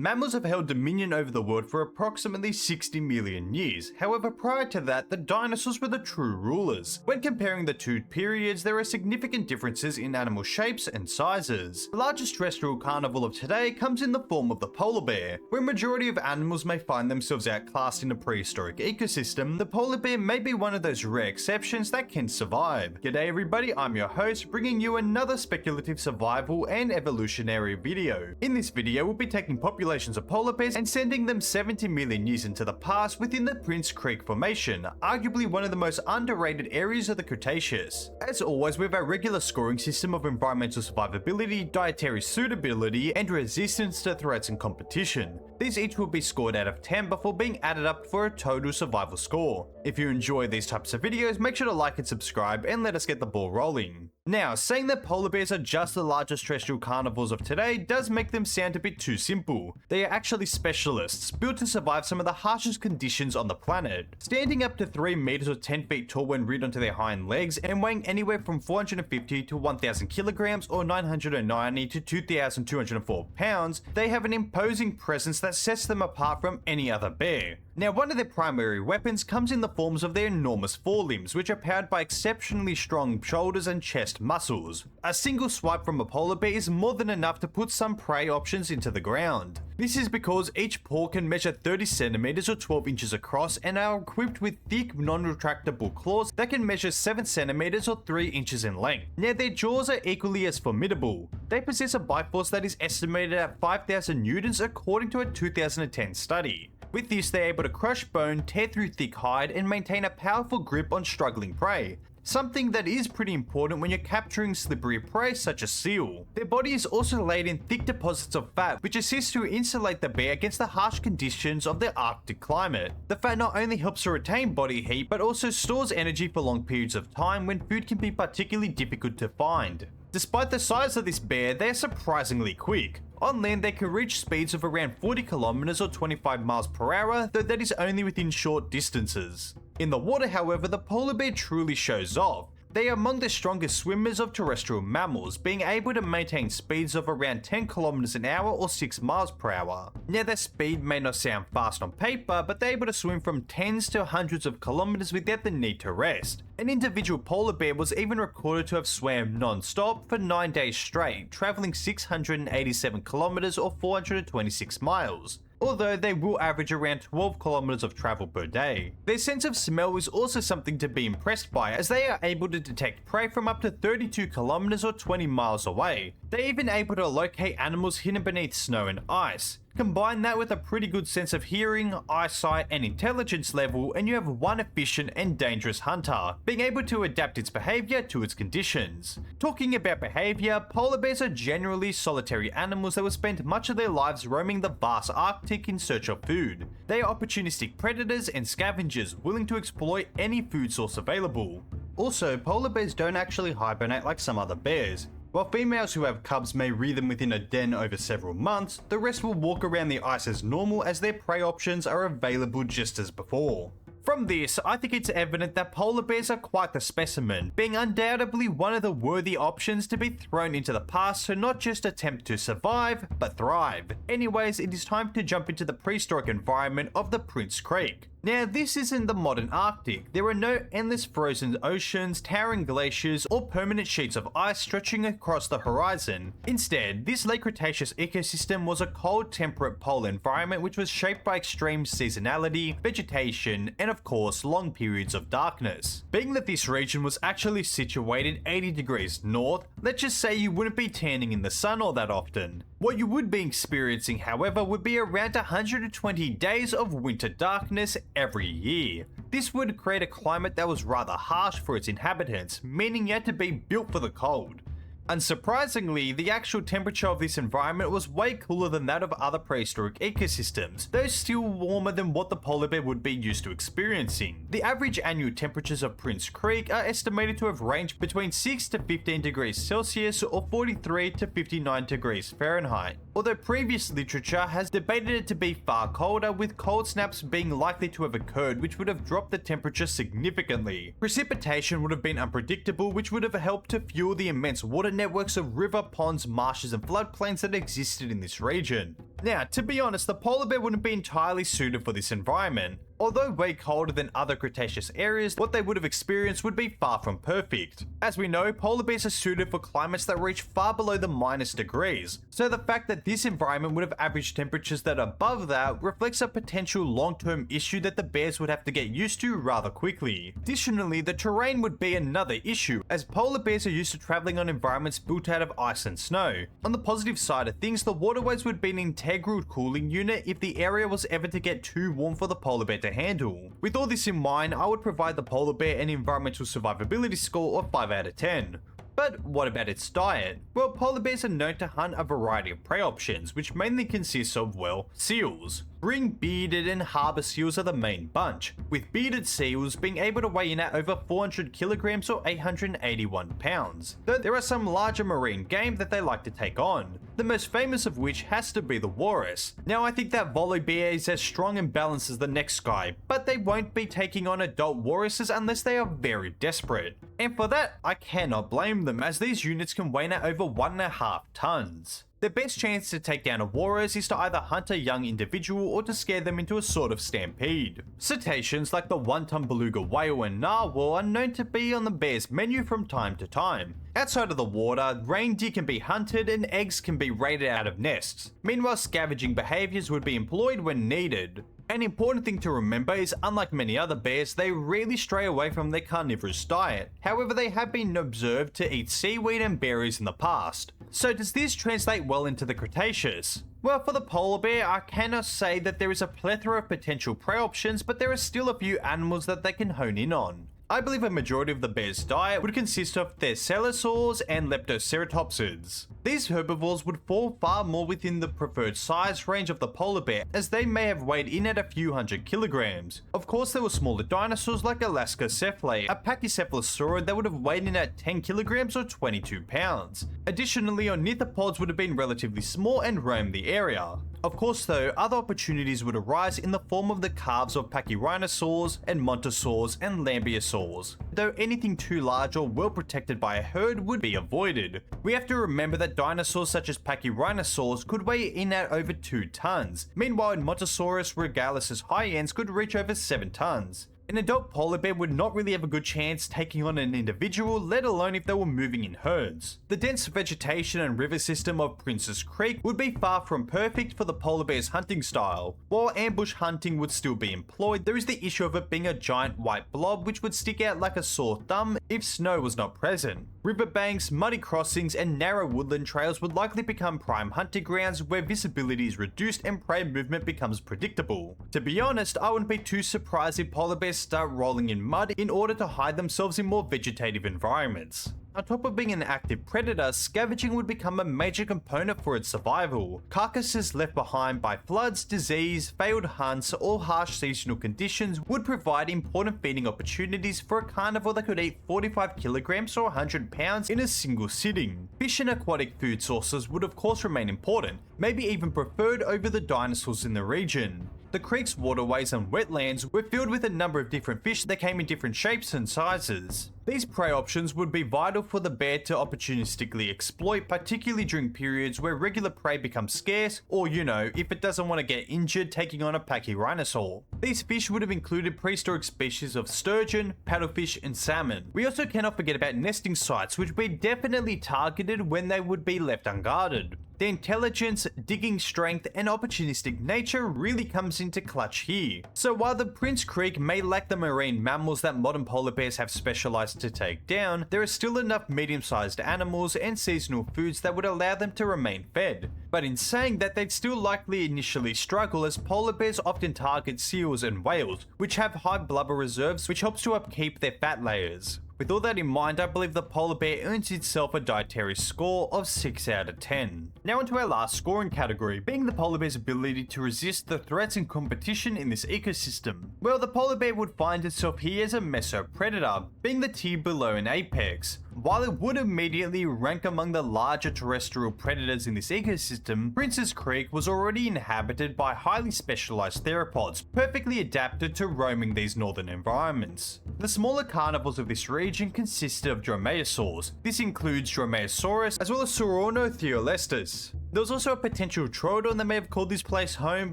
Mammals have held dominion over the world for approximately 60 million years. However, prior to that, the dinosaurs were the true rulers. When comparing the two periods, there are significant differences in animal shapes and sizes. The largest terrestrial carnivore of today comes in the form of the polar bear. Where a majority of animals may find themselves outclassed in a prehistoric ecosystem, the polar bear may be one of those rare exceptions that can survive. G'day everybody, I'm your host, bringing you another speculative survival and evolutionary video. In this video, we'll be taking populations of polar bears and sending them 70 million years into the past within the Prince Creek Formation, arguably one of the most underrated areas of the Cretaceous. As always, we have our regular scoring system of environmental survivability, dietary suitability, and resistance to threats and competition. These each will be scored out of 10 before being added up for a total survival score. If you enjoy these types of videos, make sure to like and subscribe and let us get the ball rolling. Now, saying that polar bears are just the largest terrestrial carnivores of today does make them sound a bit too simple. They are actually specialists, built to survive some of the harshest conditions on the planet. Standing up to 3 meters or 10 feet tall when reared onto their hind legs and weighing anywhere from 450 to 1000 kilograms or 990 to 2204 pounds, they have an imposing presence that sets them apart from any other bear. Now, one of their primary weapons comes in the forms of their enormous forelimbs, which are powered by exceptionally strong shoulders and chest muscles. A single swipe from a polar bear is more than enough to put some prey options into the ground. This is because each paw can measure 30 centimeters or 12 inches across and are equipped with thick, non-retractable claws that can measure 7 centimeters or 3 inches in length. Now, their jaws are equally as formidable. They possess a bite force that is estimated at 5,000 newtons according to a 2010 study. With this, they're able to crush bone, tear through thick hide, and maintain a powerful grip on struggling prey. Something that is pretty important when you're capturing slippery prey such as seal. Their body is also laid in thick deposits of fat, which assists to insulate the bear against the harsh conditions of the Arctic climate. The fat not only helps to retain body heat, but also stores energy for long periods of time when food can be particularly difficult to find. Despite the size of this bear, they are surprisingly quick. On land, they can reach speeds of around 40 kilometers or 25 miles per hour, though that is only within short distances. In the water, however, the polar bear truly shows off. They are among the strongest swimmers of terrestrial mammals, being able to maintain speeds of around 10 kilometers an hour or 6 miles per hour. Now, their speed may not sound fast on paper, but they're able to swim from tens to hundreds of kilometers without the need to rest. An individual polar bear was even recorded to have swam non-stop for 9 days straight, traveling 687 kilometers or 426 miles. Although they will average around 12 kilometers of travel per day. Their sense of smell is also something to be impressed by, as they are able to detect prey from up to 32 kilometers or 20 miles away. They're even able to locate animals hidden beneath snow and ice. Combine that with a pretty good sense of hearing, eyesight, and intelligence level, and you have one efficient and dangerous hunter, being able to adapt its behavior to its conditions. Talking about behavior, polar bears are generally solitary animals that will spend much of their lives roaming the vast Arctic in search of food. They are opportunistic predators and scavengers, willing to exploit any food source available. Also, polar bears don't actually hibernate like some other bears. While females who have cubs may rear them within a den over several months, the rest will walk around the ice as normal as their prey options are available just as before. From this, I think it's evident that polar bears are quite the specimen, being undoubtedly one of the worthy options to be thrown into the past to not just attempt to survive, but thrive. Anyways, it is time to jump into the prehistoric environment of the Prince Creek. Now, this isn't the modern Arctic. There are no endless frozen oceans, towering glaciers, or permanent sheets of ice stretching across the horizon. Instead, this late Cretaceous ecosystem was a cold, temperate polar environment which was shaped by extreme seasonality, vegetation, and of course, long periods of darkness. Being that this region was actually situated 80 degrees north, let's just say you wouldn't be tanning in the sun all that often. What you would be experiencing, however, would be around 120 days of winter darkness every year. This would create a climate that was rather harsh for its inhabitants, meaning you had to be built for the cold. Unsurprisingly, the actual temperature of this environment was way cooler than that of other prehistoric ecosystems, though still warmer than what the polar bear would be used to experiencing. The average annual temperatures of Prince Creek are estimated to have ranged between 6 to 15 degrees Celsius or 43 to 59 degrees Fahrenheit, although previous literature has debated it to be far colder, with cold snaps being likely to have occurred which would have dropped the temperature significantly. Precipitation would have been unpredictable, which would have helped to fuel the immense water networks of river, ponds, marshes and floodplains that existed in this region. Now, to be honest, the polar bear wouldn't be entirely suited for this environment. Although way colder than other Cretaceous areas, what they would have experienced would be far from perfect. As we know, polar bears are suited for climates that reach far below the -degrees, so the fact that this environment would have average temperatures that are above that reflects a potential long-term issue that the bears would have to get used to rather quickly. Additionally, the terrain would be another issue, as polar bears are used to travelling on environments built out of ice and snow. On the positive side of things, the waterways would be an integral cooling unit if the area was ever to get too warm for the polar bear to handle. With all this in mind, I would provide the polar bear an environmental survivability score of 5 out of 10. But what about its diet? Well, polar bears are known to hunt a variety of prey options, which mainly consists of, well, seals. Ring, bearded and harbour seals are the main bunch, with bearded seals being able to weigh in at over 400 kilograms or 881 pounds, though there are some larger marine game that they like to take on, the most famous of which has to be the walrus. Now I think that volley bear is as strong and balanced as the next guy, but they won't be taking on adult walruses unless they are very desperate. And for that, I cannot blame them, as these units can weigh in at over 1.5 tons. The best chance to take down a walrus is to either hunt a young individual or to scare them into a sort of stampede. Cetaceans like the 1-ton beluga whale and narwhal are known to be on the bear's menu from time to time. Outside of the water, reindeer can be hunted and eggs can be raided out of nests. Meanwhile, scavenging behaviours would be employed when needed. An important thing to remember is, unlike many other bears, they rarely stray away from their carnivorous diet. However, they have been observed to eat seaweed and berries in the past. So does this translate well into the Cretaceous? Well, for the polar bear, I cannot say that there is a plethora of potential prey options, but there are still a few animals that they can hone in on. I believe a majority of the bear's diet would consist of thescelosaurs and leptoceratopsids. These herbivores would fall far more within the preferred size range of the polar bear, as they may have weighed in at a few hundred kilograms. Of course, there were smaller dinosaurs like Alaska cephalae, a pachycephalosaurid that would have weighed in at 10 kilograms or 22 pounds. Additionally, ornithopods would have been relatively small and roamed the area. Of course though, other opportunities would arise in the form of the calves of pachyrhinosaurs and montosaurs and lambeosaurs, though anything too large or well protected by a herd would be avoided. We have to remember that dinosaurs such as pachyrhinosaurs could weigh in at over 2 tons, meanwhile Montosaurus regalis' high ends could reach over 7 tons. An adult polar bear would not really have a good chance taking on an individual, let alone if they were moving in herds. The dense vegetation and river system of Prince's Creek would be far from perfect for the polar bear's hunting style. While ambush hunting would still be employed, there is the issue of it being a giant white blob which would stick out like a sore thumb if snow was not present. Riverbanks, muddy crossings and narrow woodland trails would likely become prime hunting grounds where visibility is reduced and prey movement becomes predictable. To be honest, I wouldn't be too surprised if polar bears start rolling in mud in order to hide themselves in more vegetative environments. On top of being an active predator, scavenging would become a major component for its survival. Carcasses left behind by floods, disease, failed hunts, or harsh seasonal conditions would provide important feeding opportunities for a carnivore that could eat 45 kilograms or 100 pounds in a single sitting. Fish and aquatic food sources would of course remain important, maybe even preferred over the dinosaurs in the region. The creeks, waterways and wetlands were filled with a number of different fish that came in different shapes and sizes. These prey options would be vital for the bear to opportunistically exploit, particularly during periods where regular prey becomes scarce, or if it doesn't want to get injured taking on a pachyrhinosaur. These fish would have included prehistoric species of sturgeon, paddlefish and salmon. We also cannot forget about nesting sites, which would be definitely targeted when they would be left unguarded. Their intelligence, digging strength, and opportunistic nature really comes into clutch here. So while the Prince Creek may lack the marine mammals that modern polar bears have specialized to take down, there are still enough medium-sized animals and seasonal foods that would allow them to remain fed. But in saying that, they'd still likely initially struggle, as polar bears often target seals and whales, which have high blubber reserves, which helps to upkeep their fat layers. With all that in mind, I believe the polar bear earns itself a dietary score of 6 out of 10. Now onto our last scoring category, being the polar bear's ability to resist the threats and competition in this ecosystem. Well, the polar bear would find itself here as a mesopredator, being the tier below an apex. While it would immediately rank among the larger terrestrial predators in this ecosystem, Prince's Creek was already inhabited by highly specialized theropods, perfectly adapted to roaming these northern environments. The smaller carnivores of this region consisted of dromaeosaurs. This includes Dromaeosaurus as well as Sauronotheolestes. There was also a potential Troodon that may have called this place home,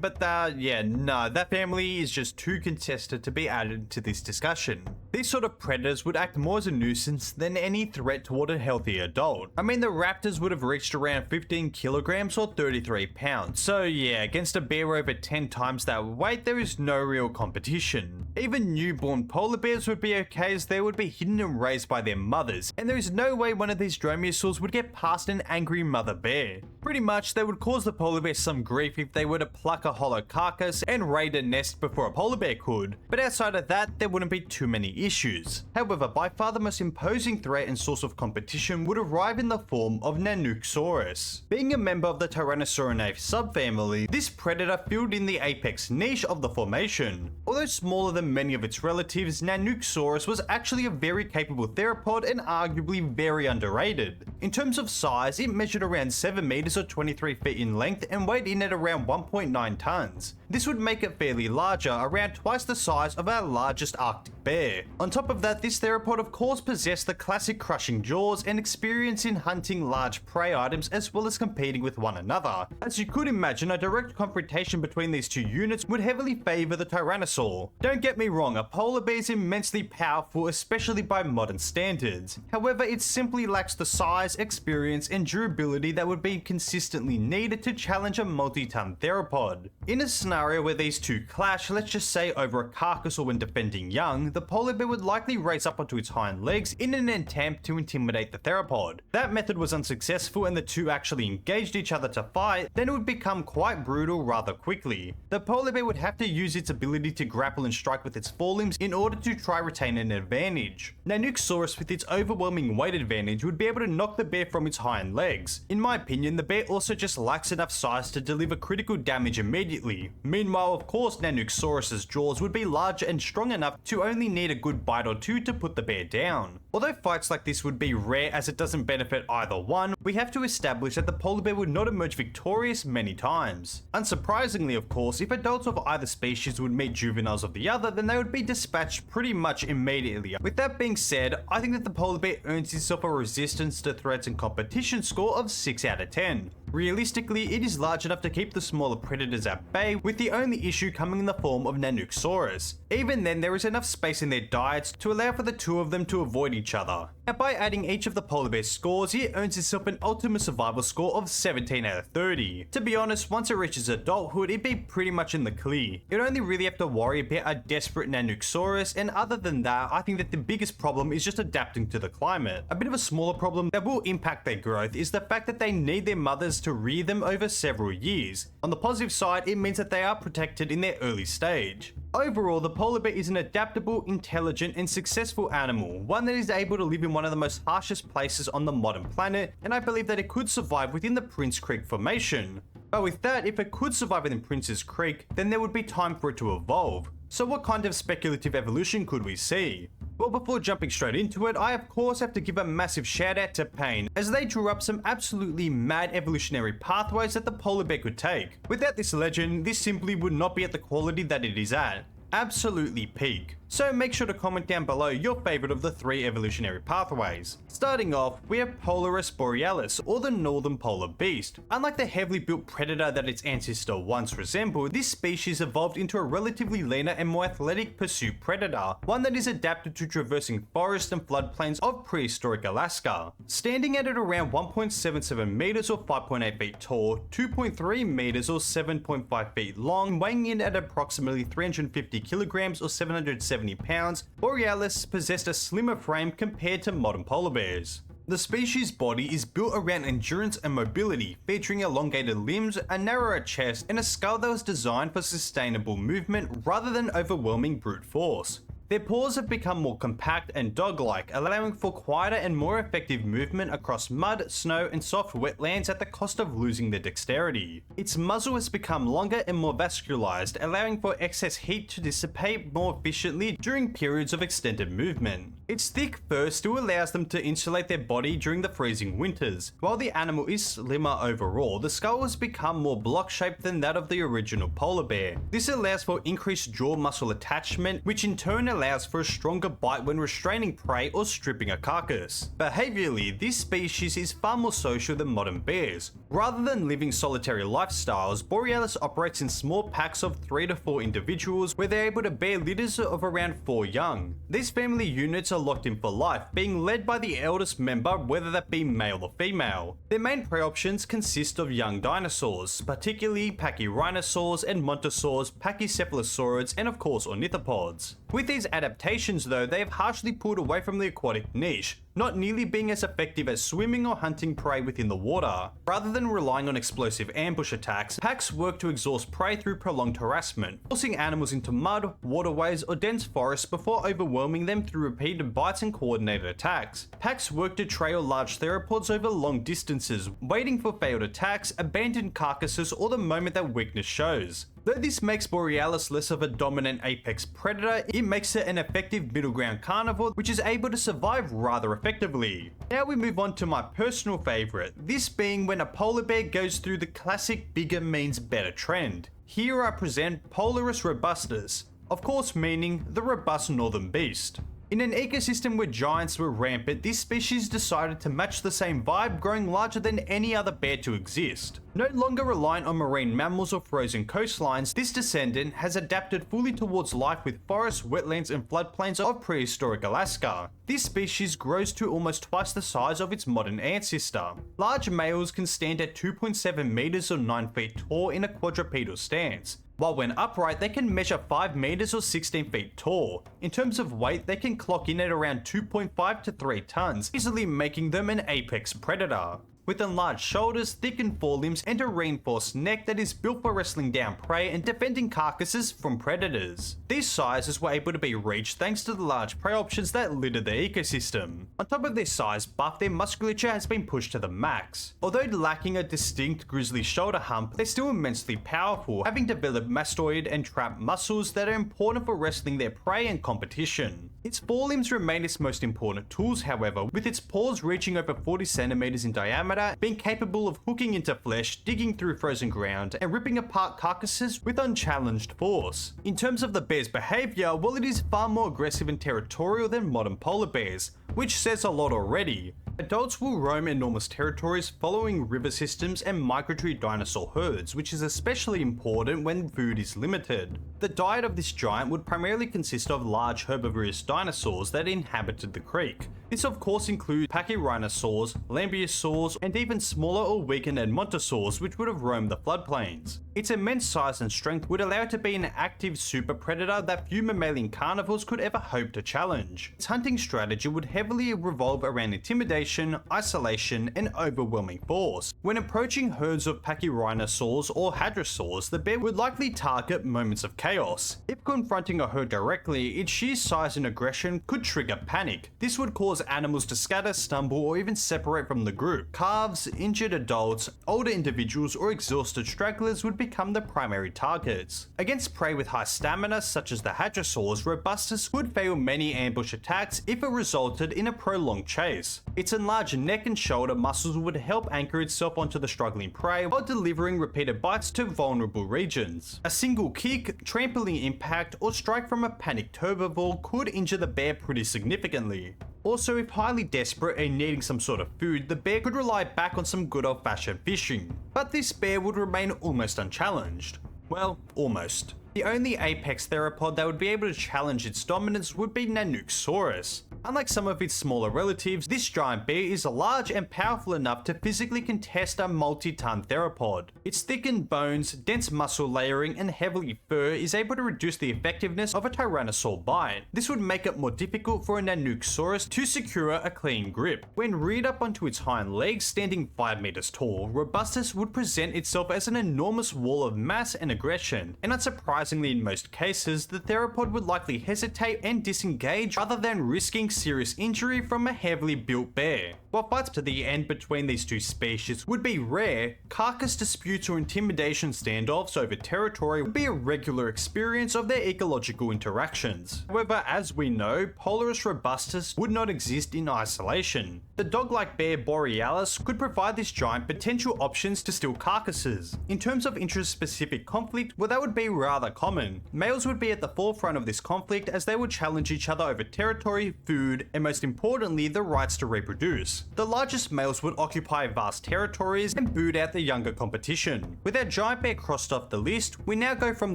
but that family is just too contested to be added to this discussion. These sort of predators would act more as a nuisance than any threat toward a healthy adult. I mean, the raptors would have reached around 15 kilograms or 33 pounds, so yeah, against a bear over 10 times that weight, there is no real competition. Even newborn polar bears would be okay as they would be hidden and raised by their mothers, and there is no way one of these dromaeosaurs would get past an angry mother bear. Pretty much, they would cause the polar bear some grief if they were to pluck a hollow carcass and raid a nest before a polar bear could, but outside of that, there wouldn't be too many issues. However, by far the most imposing threat and source of competition would arrive in the form of Nanuqsaurus. Being a member of the Tyrannosaurinae subfamily, this predator filled in the apex niche of the formation. Although smaller than many of its relatives, Nanuqsaurus was actually a very capable theropod and arguably very underrated. In terms of size, it measured around 7 meters or 23 feet in length and weighed in at around 1.9 tons. This would make it fairly larger, around twice the size of our largest Arctic bear. On top of that, this theropod of course possessed the classic crushing jaws and experience in hunting large prey items as well as competing with one another. As you could imagine, a direct confrontation between these two units would heavily favour the Tyrannosaur. Don't get me wrong, a polar bear is immensely powerful, especially by modern standards. However, it simply lacks the size, experience and durability that would be consistently needed to challenge a multi-ton theropod. In a scenario where these two clash, let's just say over a carcass or when defending young, the polar bear would likely raise up onto its hind legs in an attempt to intimidate the theropod. That method was unsuccessful and the two actually engaged each other to fight, then it would become quite brutal rather quickly. The polar bear would have to use its ability to grapple and strike with its forelimbs in order to try retain an advantage. Nanuqsaurus, with its overwhelming weight advantage, would be able to knock the bear from its hind legs. In my opinion, the bear also just lacks enough size to deliver critical damage immediately. Meanwhile, of course, Nanuqsaurus's jaws would be larger and strong enough to only need a good bite or two to put the bear down. Although fights like this would be rare as it doesn't benefit either one, we have to establish that the polar bear would not emerge victorious many times. Unsurprisingly, of course, if adults of either species would meet juveniles of the other, then they would be dispatched pretty much immediately. With that being said, I think that the polar bear earns itself a resistance to threats and competition score of 6 out of 10. Realistically, it is large enough to keep the smaller predators at bay, with the only issue coming in the form of Nanuqsaurus. Even then, there is enough space in their diets to allow for the two of them to avoid each other. Now, by adding each of the polar bear's scores, it earns itself an ultimate survival score of 17 out of 30. To be honest, once it reaches adulthood, it'd be pretty much in the clear. You'd only really have to worry about a desperate Nanuqsaurus, and other than that, I think that the biggest problem is just adapting to the climate. A bit of a smaller problem that will impact their growth is the fact that they need their mothers to rear them over several years. On the positive side, it means that they are protected in their early stage. Overall, the polar bear is an adaptable, intelligent, and successful animal, one that is able to live in one of the most harshest places on the modern planet, and I believe that it could survive within the Prince Creek Formation. But with that, if it could survive within Prince's Creek, then there would be time for it to evolve. So what kind of speculative evolution could we see? Well, before jumping straight into it, I of course have to give a massive shout out to Pain, as they drew up some absolutely mad evolutionary pathways that the polar bear could take. Without this legend, this simply would not be at the quality that it is at. Absolutely peak. So make sure to comment down below your favorite of the 3 evolutionary pathways. Starting off, we have Polaris borealis, or the northern polar beast. Unlike the heavily built predator that its ancestor once resembled, this species evolved into a relatively leaner and more athletic pursuit predator, one that is adapted to traversing forests and floodplains of prehistoric Alaska. Standing at around 1.77 meters or 5.8 feet tall, 2.3 meters or 7.5 feet long, weighing in at approximately 350 kilograms or 770 pounds, Borealis possessed a slimmer frame compared to modern polar bears. The species' body is built around endurance and mobility, featuring elongated limbs, a narrower chest, and a skull that was designed for sustainable movement rather than overwhelming brute force. Their paws have become more compact and dog-like, allowing for quieter and more effective movement across mud, snow, and soft wetlands at the cost of losing their dexterity. Its muzzle has become longer and more vascularized, allowing for excess heat to dissipate more efficiently during periods of extended movement. Its thick fur still allows them to insulate their body during the freezing winters. While the animal is slimmer overall, the skull has become more block-shaped than that of the original polar bear. This allows for increased jaw muscle attachment, which in turn allows for a stronger bite when restraining prey or stripping a carcass. Behaviourally, this species is far more social than modern bears. Rather than living solitary lifestyles, Borealis operates in small packs of 3 to 4 individuals where they're able to bear litters of around 4 young. These family units are locked in for life, being led by the eldest member, whether that be male or female. Their main prey options consist of young dinosaurs, particularly pachyrhinosaurs and montosaurs, pachycephalosaurids, and of course ornithopods. With these adaptations though, they have harshly pulled away from the aquatic niche, not nearly being as effective as swimming or hunting prey within the water. Rather than relying on explosive ambush attacks, packs work to exhaust prey through prolonged harassment, forcing animals into mud, waterways, or dense forests before overwhelming them through repeated bites and coordinated attacks. Packs work to trail large theropods over long distances, waiting for failed attacks, abandoned carcasses, or the moment that weakness shows. Though this makes Borealis less of a dominant apex predator, it makes it an effective middle ground carnivore which is able to survive rather effectively. Now we move on to my personal favourite, this being when a polar bear goes through the classic bigger means better trend. Here I present Polaris robustus, of course meaning the robust northern beast. In an ecosystem where giants were rampant, this species decided to match the same vibe, growing larger than any other bear to exist. No longer reliant on marine mammals or frozen coastlines, this descendant has adapted fully towards life with forests, wetlands, and floodplains of prehistoric Alaska. This species grows to almost twice the size of its modern ancestor. Large males can stand at 2.7 meters or 9 feet tall in a quadrupedal stance, while when upright they can measure 5 meters or 16 feet tall. In terms of weight, they can clock in at around 2.5 to 3 tons, easily making them an apex predator. With enlarged shoulders, thickened forelimbs, and a reinforced neck that is built for wrestling down prey and defending carcasses from predators. These sizes were able to be reached thanks to the large prey options that litter the ecosystem. On top of their size buff, their musculature has been pushed to the max. Although lacking a distinct grizzly shoulder hump, they're still immensely powerful, having developed mastoid and trap muscles that are important for wrestling their prey and competition. Its forelimbs remain its most important tools, however, with its paws reaching over 40 centimeters in diameter, being capable of hooking into flesh, digging through frozen ground, and ripping apart carcasses with unchallenged force. In terms of the bear's behavior, well, it is far more aggressive and territorial than modern polar bears, which says a lot already. Adults will roam enormous territories following river systems and migratory dinosaur herds, which is especially important when food is limited. The diet of this giant would primarily consist of large herbivorous dinosaurs that inhabited the creek. This of course includes pachyrhinosaurs, lambeosaurs, and even smaller or weakened montosaurs which would have roamed the floodplains. Its immense size and strength would allow it to be an active super predator that few mammalian carnivores could ever hope to challenge. Its hunting strategy would heavily revolve around intimidation, isolation, and overwhelming force. When approaching herds of pachyrhinosaurs or hadrosaurs, the bear would likely target moments of chaos. If confronting a herd directly, its sheer size and aggression could trigger panic. This would cause animals to scatter, stumble, or even separate from the group. Calves, injured adults, older individuals, or exhausted stragglers would become the primary targets. Against prey with high stamina, such as the hadrosaurs, Robustus would fail many ambush attacks if it resulted in a prolonged chase. Its enlarged neck and shoulder muscles would help anchor itself onto the struggling prey while delivering repeated bites to vulnerable regions. A single kick, trampoline impact, or strike from a panicked herbivore could injure the bear pretty significantly. Also, if highly desperate and needing some sort of food, the bear could rely back on some good old-fashioned fishing. But this bear would remain almost unchallenged. Well, almost. The only apex theropod that would be able to challenge its dominance would be Nanuqsaurus. Unlike some of its smaller relatives, this giant bear is large and powerful enough to physically contest a multi-ton theropod. Its thickened bones, dense muscle layering, and heavily fur is able to reduce the effectiveness of a tyrannosaur bite. This would make it more difficult for a Nanuqsaurus to secure a clean grip. When reared up onto its hind legs, standing 5 meters tall, Robustus would present itself as an enormous wall of mass and aggression, and unsurprisingly in most cases, the theropod would likely hesitate and disengage rather than risking serious injury from a heavily built bear. While fights to the end between these two species would be rare, carcass disputes or intimidation standoffs over territory would be a regular experience of their ecological interactions. However, as we know, Polaris robustus would not exist in isolation. The dog-like bear Borealis could provide this giant potential options to steal carcasses. In terms of interest-specific conflict, well, that would be rather common. Males would be at the forefront of this conflict as they would challenge each other over territory, food, and most importantly, the rights to reproduce. The largest males would occupy vast territories and boot out the younger competition. With our giant bear crossed off the list, we now go from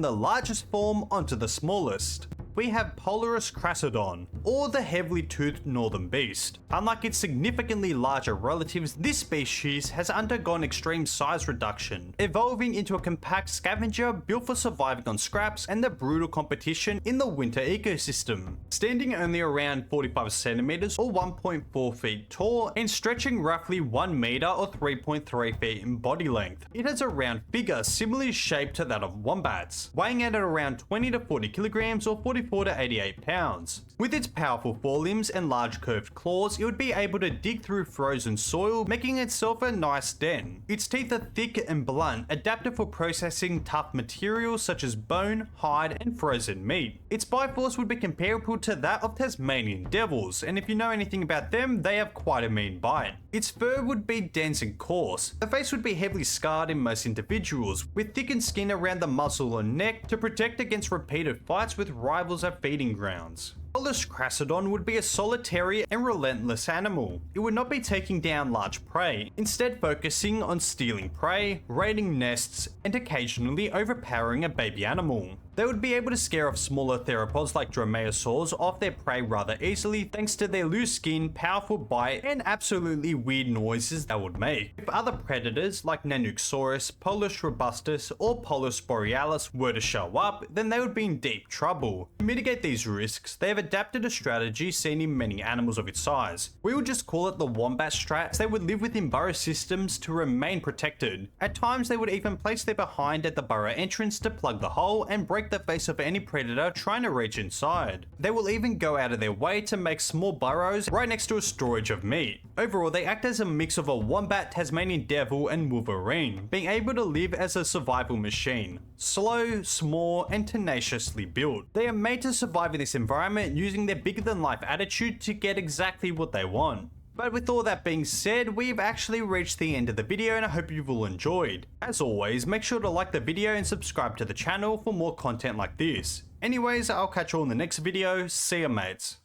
the largest form onto the smallest. We have Polaris Cressedon, or the heavily toothed northern beast. Unlike its significantly larger relatives, this species has undergone extreme size reduction, evolving into a compact scavenger built for surviving on scraps and the brutal competition in the winter ecosystem. Standing only around 45 centimeters or 1.4 feet tall and stretching roughly 1 meter or 3.3 feet in body length, it has a round figure similarly shaped to that of wombats, weighing at around 20 to 40 kilograms or 44 to 88 pounds. With its powerful forelimbs and large curved claws, it would be able to dig through frozen soil, making itself a nice den. Its teeth are thick and blunt, adapted for processing tough materials such as bone, hide, and frozen meat. Its biforce would be comparable to that of Tasmanian devils, and if you know anything about them, they have quite a mean bite. Its fur would be dense and coarse. The face would be heavily scarred in most individuals, with thickened skin around the muzzle and neck to protect against repeated fights with rivals at feeding grounds. Polaris Cressedon would be a solitary and relentless animal. It would not be taking down large prey, instead focusing on stealing prey, raiding nests, and occasionally overpowering a baby animal. They would be able to scare off smaller theropods like dromaeosaurs off their prey rather easily thanks to their loose skin, powerful bite, and absolutely weird noises they would make. If other predators like Nanuqsaurus, Polaris robustus, or Polaris borealis were to show up, then they would be in deep trouble. To mitigate these risks, they have adapted a strategy seen in many animals of its size. We would just call it the wombat strat, as they would live within burrow systems to remain protected. At times they would even place their behind at the burrow entrance to plug the hole and break the face of any predator trying to reach inside. They will even go out of their way to make small burrows right next to a storage of meat. Overall, they act as a mix of a wombat, Tasmanian devil, and wolverine, being able to live as a survival machine. Slow, small, and tenaciously built. They are made to survive in this environment using their bigger-than-life attitude to get exactly what they want. But with all that being said, we've actually reached the end of the video and I hope you've all enjoyed. As always, make sure to like the video and subscribe to the channel for more content like this. Anyways, I'll catch you all in the next video. See ya, mates.